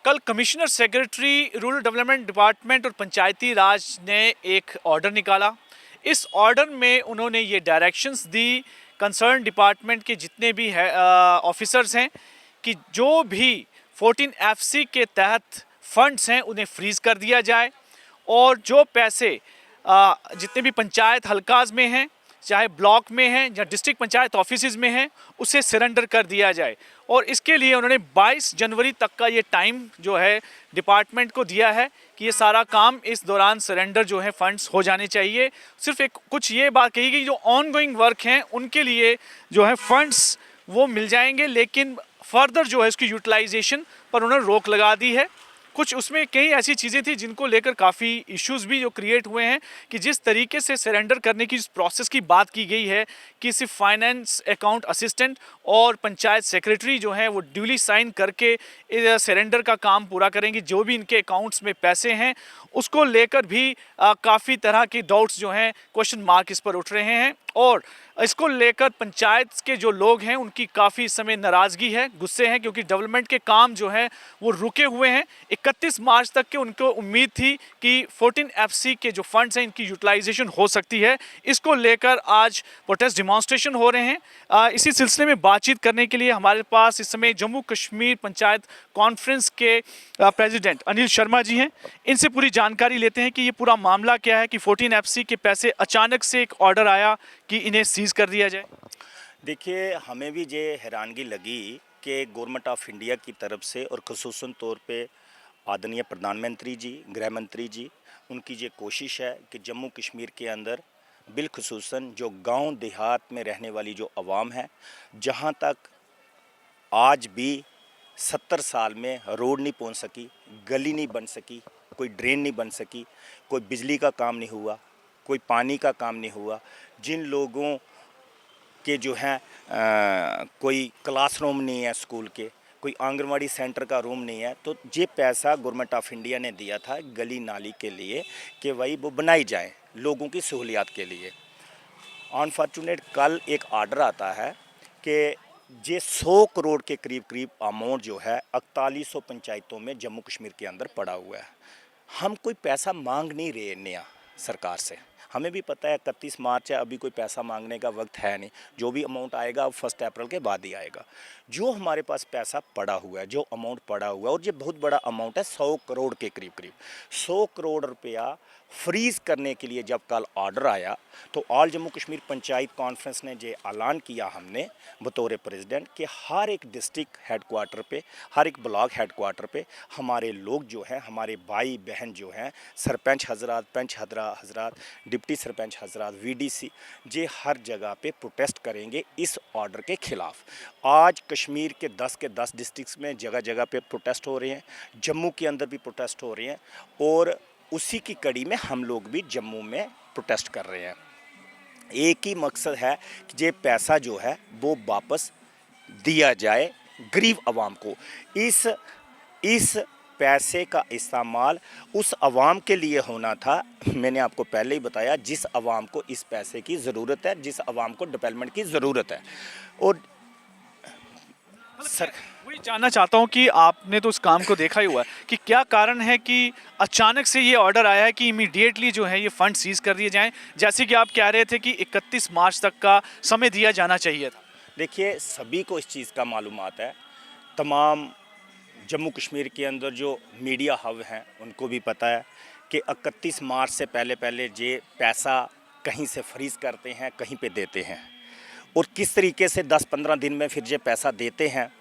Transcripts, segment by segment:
कल commissioner secretary rural development department और पंचायती राज ने एक ऑर्डर निकाला। इस ऑर्डर में उन्होंने ये डायरेक्शंस दी कंसर्न डिपार्टमेंट के जितने भी है ऑफिसर्स हैं कि जो भी 14 FC के तहत फंड्स हैं उन्हें फ्रीज़ कर दिया जाए और जो पैसे जितने भी पंचायत हल्काज में हैं, चाहे ब्लॉक में हैं या डिस्ट्रिक्ट पंचायत ऑफिस में हैं, उसे सरेंडर कर दिया जाए। और इसके लिए उन्होंने 22 जनवरी तक का ये टाइम जो है डिपार्टमेंट को दिया है कि ये सारा काम इस दौरान सरेंडर जो है फंड्स हो जाने चाहिए। सिर्फ एक कुछ ये बात कही गई, जो ऑनगोइंग वर्क हैं उनके लिए जो है फंड्स वो मिल जाएंगे, लेकिन फर्दर जो है इसकी यूटिलाइजेशन पर उन्होंने रोक लगा दी है। कुछ उसमें कई ऐसी चीज़ें थी जिनको लेकर काफ़ी इश्यूज भी जो क्रिएट हुए हैं कि जिस तरीके से सरेंडर करने की प्रोसेस की बात की गई है कि सिर्फ फाइनेंस अकाउंट असिस्टेंट और पंचायत सेक्रेटरी जो हैं वो ड्यूली साइन करके सरेंडर का काम पूरा करेंगे। जो भी इनके अकाउंट्स में पैसे हैं उसको लेकर भी काफ़ी तरह के डाउट्स जो हैं, क्वेश्चन मार्क इस पर उठ रहे हैं और इसको लेकर पंचायत के जो लोग हैं उनकी काफ़ी इस समय नाराज़गी है, गुस्से हैं, क्योंकि डेवलपमेंट के काम जो हैं वो रुके हुए हैं। 31 मार्च तक के उनको उम्मीद थी कि 14 FC के जो फंड्स हैं इनकी यूटिलाइजेशन हो सकती है। इसको लेकर आज प्रोटेस्ट डिमॉन्स्ट्रेशन हो रहे हैं। इसी सिलसिले में बातचीत करने के लिए हमारे पास इस समय जम्मू कश्मीर पंचायत कॉन्फ्रेंस के प्रेसिडेंट अनिल शर्मा जी हैं। इनसे पूरी जानकारी लेते हैं कि ये पूरा मामला क्या है कि 14 FC के पैसे अचानक से एक ऑर्डर आया कि इन्हें सीज कर दिया जाए। देखिए, हमें भी ये हैरानगी लगी कि गवर्नमेंट ऑफ इंडिया की तरफ से और ख़ुसूसन तौर पे आदरणीय प्रधानमंत्री जी, गृह मंत्री जी, उनकी ये कोशिश है कि जम्मू कश्मीर के अंदर बिलखुसूसन जो गांव देहात में रहने वाली जो आवाम है, जहां तक आज भी 70 साल में रोड नहीं पहुंच सकी, गली नहीं बन सकी, कोई ड्रेन नहीं बन सकी, कोई बिजली का काम नहीं हुआ, कोई पानी का काम नहीं हुआ, जिन लोगों के जो हैं कोई क्लासरूम नहीं है स्कूल के, कोई आंगनवाड़ी सेंटर का रूम नहीं है, तो ये पैसा गवर्नमेंट ऑफ इंडिया ने दिया था गली नाली के लिए कि वही वो बनाई जाए लोगों की सहूलियात के लिए। अनफॉर्चुनेट कल एक ऑर्डर आता है कि ये 100 करोड़ के करीब अमाउंट जो है 4100 पंचायतों में जम्मू कश्मीर के अंदर पड़ा हुआ है। हम कोई पैसा मांग नहीं रहे नया सरकार से, हमें भी पता है 31 मार्च है, अभी कोई पैसा मांगने का वक्त है नहीं। जो भी अमाउंट आएगा 1 अप्रैल के बाद ही आएगा। जो हमारे पास पैसा पड़ा हुआ है, जो अमाउंट पड़ा हुआ है, और ये बहुत बड़ा अमाउंट है, 100 करोड़ के करीब 100 करोड़ रुपया फ्रीज़ करने के लिए जब कल ऑर्डर आया तो ऑल जम्मू कश्मीर पंचायत कॉन्फ्रेंस ने ये ऐलान किया हमने बतौर प्रेसिडेंट कि हर एक डिस्ट्रिक्ट हेडक्वार्टर पे, हर एक ब्लॉक हेडक्वार्टर पे हमारे लोग जो हैं, हमारे भाई बहन जो हैं, सरपंच हजरात, पंच हजरात, डिप्टी सरपंच हजरात, VDC, ये हर जगह पे प्रोटेस्ट करेंगे इस ऑर्डर के ख़िलाफ़। आज कश्मीर के 10 डिस्ट्रिक्ट्स में जगह जगह पे प्रोटेस्ट हो रहे हैं, जम्मू के अंदर भी प्रोटेस्ट हो रहे हैं और उसी की कड़ी में हम लोग भी जम्मू में प्रोटेस्ट कर रहे हैं। एक ही मकसद है कि ये पैसा जो है वो वापस दिया जाए गरीब आवाम को। इस पैसे का इस्तेमाल उस आवाम के लिए होना था, मैंने आपको पहले ही बताया, जिस आवाम को इस पैसे की ज़रूरत है, जिस आवाम को डेवलपमेंट की ज़रूरत है। और सर, वही जानना चाहता हूं कि आपने तो उस काम को देखा ही हुआ है कि क्या कारण है कि अचानक से ये ऑर्डर आया है कि इमीडिएटली जो है ये फंड सीज कर दिए जाएं, जैसे कि आप कह रहे थे कि 31 मार्च तक का समय दिया जाना चाहिए था। देखिए, सभी को इस चीज़ का मालूमात है, तमाम जम्मू कश्मीर के अंदर जो मीडिया हब हैं उनको भी पता है कि 31 मार्च से पहले ये पैसा कहीं से फ्रीज़ करते हैं, कहीं पे देते हैं, और किस तरीके से 10-15 दिन में फिर ये पैसा देते हैं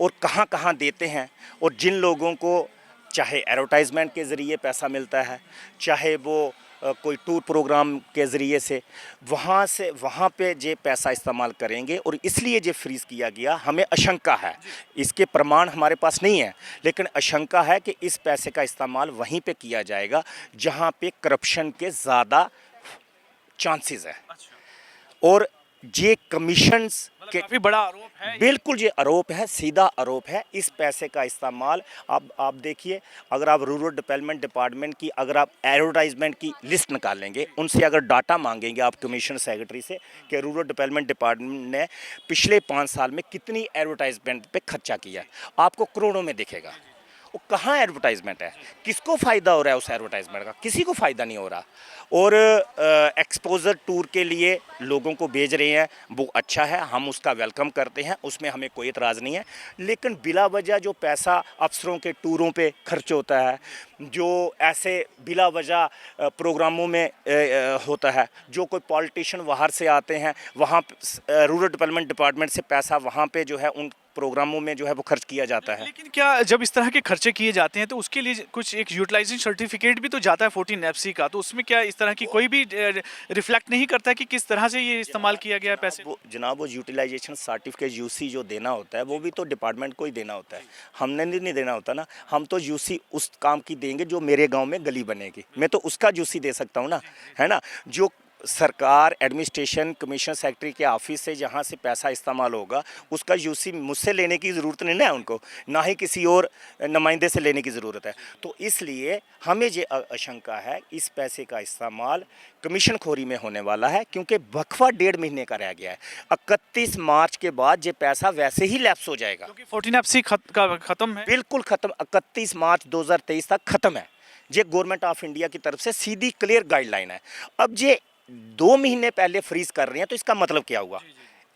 और कहाँ कहाँ देते हैं। और जिन लोगों को चाहे एडवर्टाइजमेंट के ज़रिए पैसा मिलता है, चाहे वो कोई टूर प्रोग्राम के ज़रिए से वहाँ पे ये पैसा इस्तेमाल करेंगे, और इसलिए ये फ्रीज़ किया गया। हमें आशंका है, इसके प्रमाण हमारे पास नहीं है, लेकिन आशंका है कि इस पैसे का इस्तेमाल वहीं पे किया जाएगा जहाँ पे करप्शन के ज़्यादा चांसेस है। और ये कमीशंस के काफी बड़ा आरोप है। बिल्कुल ये आरोप है, सीधा आरोप है। इस पैसे का इस्तेमाल आप देखिए, अगर आप रूरल डेवलपमेंट डिपार्टमेंट की अगर आप एडवर्टाइजमेंट की लिस्ट निकालेंगे, उनसे अगर डाटा मांगेंगे आप कमिश्नर सेक्रेटरी से कि रूरल डेवलपमेंट डिपार्टमेंट ने पिछले 5 साल में कितनी एडवर्टाइजमेंट पे खर्चा किया है, आपको करोड़ों में दिखेगा। वो कहाँ एडवर्टाइजमेंट है, किसको फ़ायदा हो रहा है उस एडवर्टाइजमेंट का? किसी को फ़ायदा नहीं हो रहा। और एक्सपोजर टूर के लिए लोगों को भेज रहे हैं, वो अच्छा है, हम उसका वेलकम करते हैं, उसमें हमें कोई एतराज़ नहीं है। लेकिन बिला वजह जो पैसा अफसरों के टूरों पे खर्च होता है, जो ऐसे बिला वजह प्रोग्रामों में होता है, जो कोई पॉलिटिशियन बाहर से आते हैं, वहाँ रूरल डेवलपमेंट डिपार्टमेंट से पैसा वहाँ पे जो है उन प्रोग्रामों में जो है वो खर्च किया जाता है। लेकिन क्या जब इस तरह के खर्चे किए जाते हैं तो उसके लिए कुछ एक यूटिलाइजेशन सर्टिफिकेट भी तो जाता है 14 एफसी का, तो उसमें क्या इस तरह की कोई भी रिफ्लेक्ट नहीं करता कि किस तरह से ये इस्तेमाल किया गया है पैसे? जनाब वो यूटिलाइजेशन सर्टिफिकेट यूसी जो देना होता है वो भी तो डिपार्टमेंट को ही देना होता है, हमने नहीं देना होता ना। हम तो यूसी उस काम की देंगे जो मेरे गांव में गली बनेगी, मैं तो उसका यूसी दे सकता हूँ ना, है ना। जो सरकार एडमिनिस्ट्रेशन कमिश्नर सेक्रेटरी के ऑफिस से जहाँ से पैसा इस्तेमाल होगा उसका यूसी मुझसे लेने की ज़रूरत नहीं है उनको, ना ही किसी और नुमाइंदे से लेने की ज़रूरत है। तो इसलिए हमें ये आशंका है इस पैसे का इस्तेमाल कमीशन खोरी में होने वाला है, क्योंकि वक्फा 1.5 महीने का रह गया है। 31 मार्च के बाद ये पैसा वैसे ही लैप्स हो जाएगा, क्योंकि 14 एफसी खत्म है। बिल्कुल ख़त्म, 31 मार्च 2023 तक ख़त्म है। ये गवर्नमेंट ऑफ इंडिया की तरफ से सीधी क्लियर गाइडलाइन है। अब ये 2 महीने पहले फ्रीज कर रहे हैं तो इसका मतलब क्या हुआ?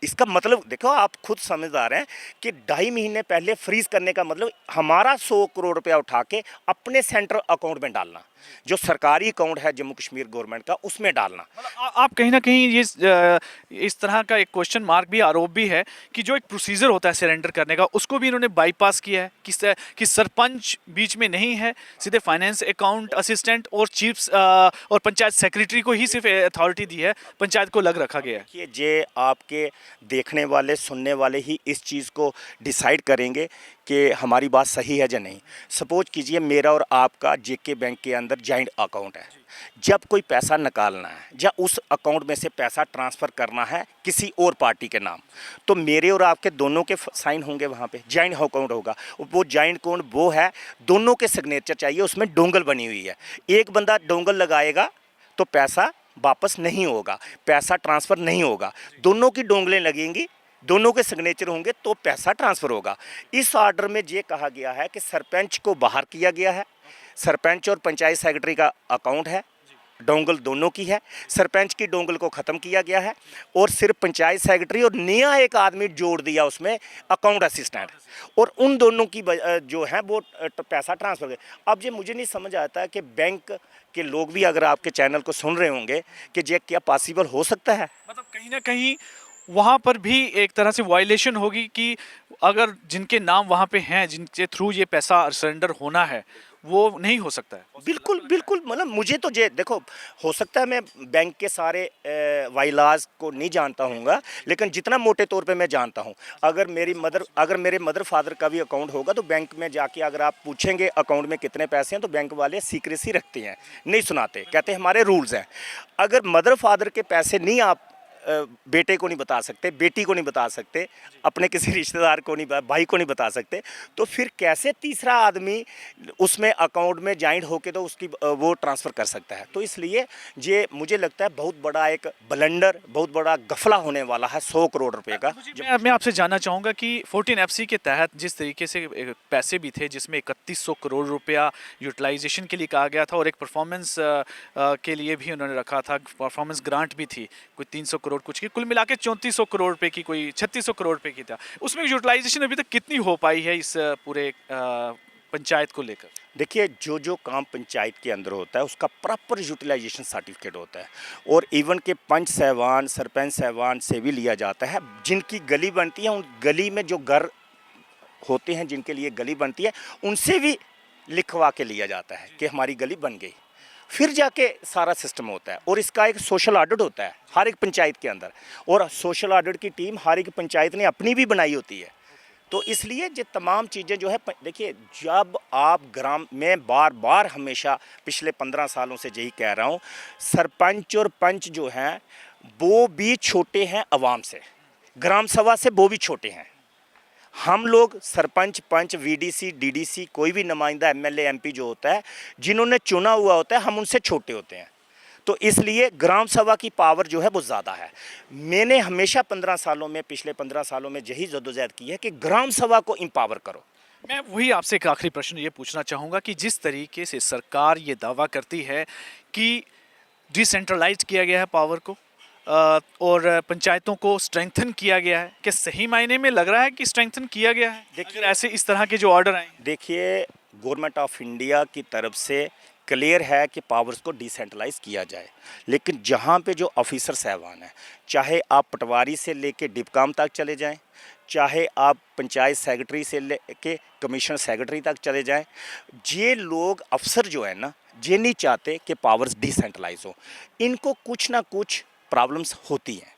इसका मतलब देखो, आप खुद समझदार हैं कि 2.5 महीने पहले फ्रीज करने का मतलब हमारा 100 करोड़ रुपया उठा के अपने सेंट्रल अकाउंट में डालना, जो सरकारी अकाउंट है जम्मू कश्मीर गवर्नमेंट का उसमें डालना। मतलब आप कहीं ना कहीं ये इस तरह का एक क्वेश्चन मार्क भी, आरोप भी है कि जो एक प्रोसीजर होता है सरेंडर करने का उसको भी इन्होंने बाईपास किया है कि सरपंच बीच में नहीं है, सीधे फाइनेंस अकाउंट असिस्टेंट और चीफ और पंचायत सेक्रेटरी को ही सिर्फ अथॉरिटी दी है, पंचायत को अलग रखा गया है। देखिए, ये आपके देखने वाले सुनने वाले ही इस चीज़ को डिसाइड करेंगे कि हमारी बात सही है या नहीं। सपोज कीजिए मेरा और आपका जेके बैंक के अंदर जॉइंट अकाउंट है, जब कोई पैसा निकालना है या उस अकाउंट में से पैसा ट्रांसफ़र करना है किसी और पार्टी के नाम, तो मेरे और आपके दोनों के साइन होंगे, वहाँ पे जॉइंट अकाउंट होगा। वो जॉइंट अकाउंट वो है, दोनों के सिग्नेचर चाहिए, उसमें डोंगल बनी हुई है। एक बंदा डोंगल लगाएगा तो पैसा वापस नहीं होगा, पैसा ट्रांसफ़र नहीं होगा। दोनों की डोंगलें लगेंगी, दोनों के सिग्नेचर होंगे तो पैसा ट्रांसफ़र होगा। इस ऑर्डर में ये कहा गया है कि सरपंच को बाहर किया गया है, सरपंच और पंचायत सेक्रेटरी का अकाउंट है, डोंगल दोनों की है, सरपंच की डोंगल को ख़त्म किया गया है और सिर्फ पंचायत सेक्रेटरी और नया एक आदमी जोड़ दिया उसमें अकाउंट असिस्टेंट, और उन दोनों की जो है वो पैसा ट्रांसफ़र कर। अब ये मुझे नहीं समझ आता कि बैंक के लोग भी अगर आपके चैनल को सुन रहे होंगे कि ये क्या पॉसिबल हो सकता है? मतलब कहीं ना कहीं वहाँ पर भी एक तरह से वायलेशन होगी कि अगर जिनके नाम वहाँ पे हैं, जिनके थ्रू ये पैसा सरेंडर होना है, वो नहीं हो सकता है। बिल्कुल बिल्कुल, मतलब मुझे तो ये देखो, हो सकता है मैं बैंक के सारे वाइलाज को नहीं जानता हूँगा, लेकिन जितना मोटे तौर पे मैं जानता हूँ, अगर मेरे मदर फादर का भी अकाउंट होगा तो बैंक में जाके अगर आप पूछेंगे अकाउंट में कितने पैसे हैं तो बैंक वाले सीक्रेसी रखते हैं, नहीं सुनाते, कहते हैं हमारे रूल्स हैं। अगर मदर फादर के पैसे नहीं आप बेटे को नहीं बता सकते, बेटी को नहीं बता सकते, अपने किसी रिश्तेदार को नहीं, भाई को नहीं बता सकते, तो फिर कैसे तीसरा आदमी उसमें अकाउंट में ज्वाइंट होके तो उसकी वो ट्रांसफ़र कर सकता है? तो इसलिए ये मुझे लगता है बहुत बड़ा एक ब्लंडर, बहुत बड़ा गफला होने वाला है 100 करोड़ रुपए का। मैं आपसे जानना चाहूँगा कि 14 एफसी के तहत जिस तरीके से पैसे भी थे, जिसमें 3100 करोड़ रुपया यूटिलाइजेशन के लिए कहा गया था और एक परफॉर्मेंस के लिए भी उन्होंने रखा था, परफॉर्मेंस ग्रांट भी थी कोई 300 करोड़ कुछ की, कुल मिला के 3400 करोड़ रुपए की, कोई 3600 करोड़ रुपए की था। उसमें यूटिलाइजेशन अभी तक कितनी हो पाई है इस पूरे पंचायत को लेकर? देखिए, जो काम पंचायत के अंदर होता है उसका प्रॉपर यूटिलाइजेशन सर्टिफिकेट होता है, और इवन के पंच साहबान, सरपंच साहबान से भी लिया जाता है। जिनकी गली बनती है, उन गली में जो घर होते हैं जिनके लिए गली बनती है, उनसे भी लिखवा के लिया जाता है कि हमारी गली बन गई, फिर जाके सारा सिस्टम होता है। और इसका एक सोशल ऑडिट होता है हर एक पंचायत के अंदर, और सोशल ऑडिट की टीम हर एक पंचायत ने अपनी भी बनाई होती है। तो इसलिए ये तमाम चीज़ें जो है, देखिए, जब आप ग्राम में बार बार हमेशा पिछले 15 सालों से यही कह रहा हूँ, सरपंच और पंच जो हैं वो भी छोटे हैं अवाम से, ग्राम सभा से वो भी छोटे हैं। हम लोग सरपंच, पंच, वीडीसी, डीडीसी, कोई भी नुमाइंदा एमएलए, एमपी जो होता है, जिन्होंने चुना हुआ होता है, हम उनसे छोटे होते हैं। तो इसलिए ग्राम सभा की पावर जो है वो ज़्यादा है। मैंने हमेशा 15 सालों में, पिछले 15 सालों में यही जद्दोजहद की है कि ग्राम सभा को एम्पावर करो, मैं वही आपसे एक आखिरी प्रश्न ये पूछना चाहूँगा कि जिस तरीके से सरकार ये दावा करती है कि डिसेंट्रलाइज किया गया है पावर को और पंचायतों को स्ट्रेंथन किया गया है, क्या सही मायने में लग रहा है कि स्ट्रेंथन किया गया है? देखिए, अगर ऐसे इस तरह के जो ऑर्डर आए हैं। देखिए, गवर्नमेंट ऑफ इंडिया की तरफ से क्लियर है कि पावर्स को डिसेंट्रलाइज किया जाए, लेकिन जहाँ पे जो ऑफिसर साहबान हैं, चाहे आप पटवारी से लेके डिपकाम तक चले जाएं, चाहे आप पंचायत सेक्रेटरी से लेके कमिश्नर सेक्रेटरी तक चले जाएं, ये लोग अफसर जो है ना, ये नहीं चाहते कि पावर्स डिसेंट्रलाइज हो। इनको कुछ ना कुछ प्रॉब्लम्स होती हैं।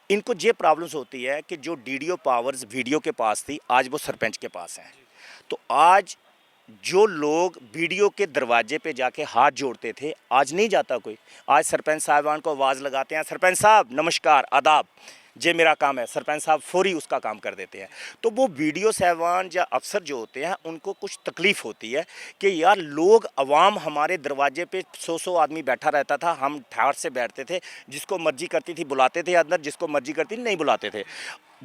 इनको ये प्रॉब्लम्स होती है कि जो डीडीओ पावर्स वीडियो के पास थी, आज वो सरपंच के पास हैं। तो आज जो लोग वीडियो के दरवाजे पे जाके हाथ जोड़ते थे, आज नहीं जाता कोई। आज सरपंच साहबान को आवाज़ लगाते हैं, सरपंच साहब नमस्कार आदाब, ये मेरा काम है, सरपंच साहब फौरी उसका काम कर देते हैं। तो वो वीडियो साहबान या अफसर जो होते हैं, उनको कुछ तकलीफ़ होती है कि यार लोग अवाम हमारे दरवाजे पे 100 आदमी बैठा रहता था, हम ठाठ से बैठते थे, जिसको मर्जी करती थी बुलाते थे अंदर, जिसको मर्जी करती नहीं बुलाते थे।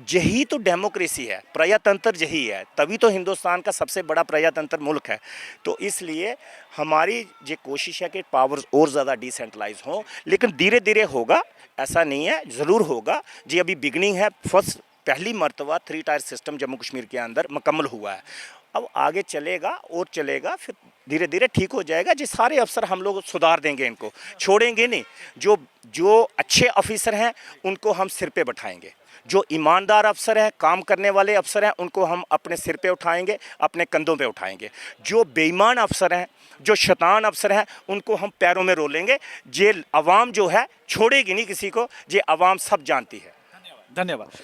यही तो डेमोक्रेसी है, प्रजातंत्र यही है, तभी तो हिंदुस्तान का सबसे बड़ा प्रजातंत्र मुल्क है। तो इसलिए हमारी ये कोशिश है कि पावर्स और ज़्यादा डिसेंट्रलाइज हों, लेकिन धीरे धीरे होगा, ऐसा नहीं है, ज़रूर होगा। जी अभी बिगनिंग है, पहली मरतबा 3 टायर सिस्टम जम्मू कश्मीर के अंदर मुकम्मल हुआ है। अब आगे चलेगा और चलेगा, फिर धीरे धीरे ठीक हो जाएगा। जी सारे अफसर हम लोग सुधार देंगे, इनको छोड़ेंगे नहीं। जो जो अच्छे ऑफिसर हैं उनको हम सिर पे बैठाएंगे, जो ईमानदार अफसर हैं, काम करने वाले अफसर हैं, उनको हम अपने सिर पे उठाएंगे, अपने कंधों पे उठाएंगे। जो बेईमान अफसर हैं, जो शैतान अफसर हैं, उनको हम पैरों में रोलेंगे। ये अवाम जो है छोड़ेगी नहीं किसी को, ये अवाम सब जानती है। धन्यवाद।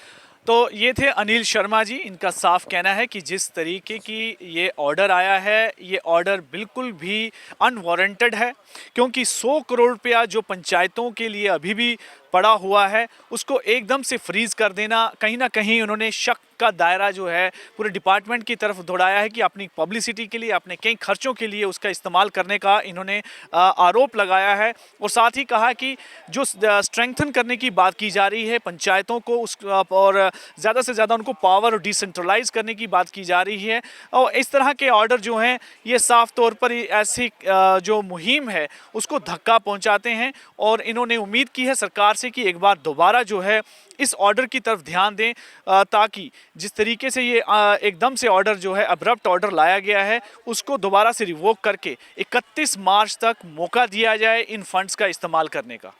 तो ये थे अनिल शर्मा जी। इनका साफ कहना है कि जिस तरीके की ये ऑर्डर आया है, ये ऑर्डर बिल्कुल भी अनवारंटेड है, क्योंकि 100 करोड़ रुपया जो पंचायतों के लिए अभी भी पड़ा हुआ है, उसको एकदम से फ्रीज कर देना, कहीं ना कहीं उन्होंने शक का दायरा जो है पूरे डिपार्टमेंट की तरफ दौड़ाया है कि अपनी पब्लिसिटी के लिए, अपने कई खर्चों के लिए उसका इस्तेमाल करने का इन्होंने आरोप लगाया है। और साथ ही कहा कि जो स्ट्रेंथन करने की बात की जा रही है पंचायतों को, उस और ज़्यादा से ज़्यादा उनको पावर और डिसेंट्रलाइज करने की बात की जा रही है। और इस तरह के ऑर्डर जो हैं ये साफ तौर पर ऐसी जो मुहिम है उसको धक्का पहुंचाते हैं। और इन्होंने उम्मीद की है सरकार से कि एक बार दोबारा जो है इस ऑर्डर की तरफ ध्यान दें, ताकि जिस तरीके से ये एकदम से ऑर्डर जो है अब्रप्ट ऑर्डर लाया गया है, उसको दोबारा से रिवोक करके 31 मार्च तक मौका दिया जाए इन फंड्स का इस्तेमाल करने का।